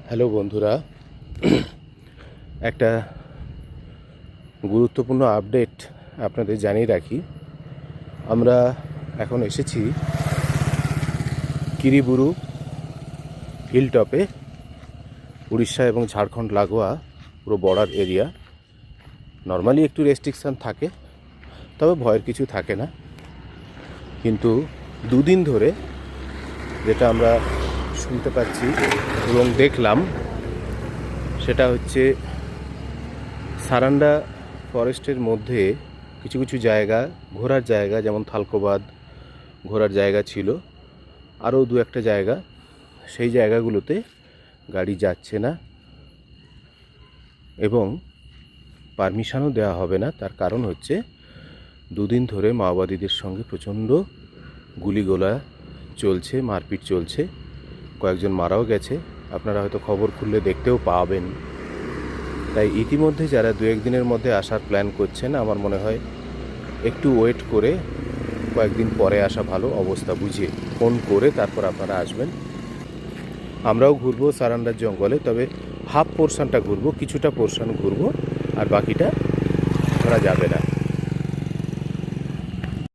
Hello বন্ধুরা, একটা গুরুত্বপূর্ণ আপডেট আপনাদের জানিয়ে রাখি। আমরা এখন এসেছি কিরিবুরু হিলটপে, উড়িষ্যা এবং ঝাড়খণ্ড লাগোয়া পুরো বর্ডার এরিয়া। নর্মালি একটু রেস্ট্রিকশান থাকে, তবে ভয়ের কিছু থাকে না। কিন্তু দুদিন ধরে যেটা আমরা শুনতে পাচ্ছি এবং দেখলাম, সেটা হচ্ছে সারান্ডা ফরেস্টের মধ্যে কিছু কিছু জায়গা, ঘোরার জায়গা, যেমন থালকোবাদ ঘোরার জায়গা ছিল, আরও দু একটা জায়গা, সেই জায়গাগুলোতে গাড়ি যাচ্ছে না এবং পারমিশনও দেওয়া হবে না। তার কারণ হচ্ছে দুদিন ধরে মাওবাদীদের সঙ্গে প্রচণ্ড গুলিগোলা চলছে, মারপিট চলছে, কয়েকজন মারাও গেছে। আপনারা হয়তো খবর খুললে দেখতেও পাবেন। তাই ইতিমধ্যে যারা দু একদিনের মধ্যে আসার প্ল্যান করছেন, আমার মনে হয় একটু ওয়েট করে কয়েকদিন পরে আসা ভালো, অবস্থা বুঝে ফোন করে তারপর আপনারা আসবেন। আমরাও ঘুরবো সারান্ডার জঙ্গলে, তবে হাফ পোর্শনটা ঘুরবো, কিছুটা পোর্শন ঘুরবো, আর বাকিটা করা যাবে না।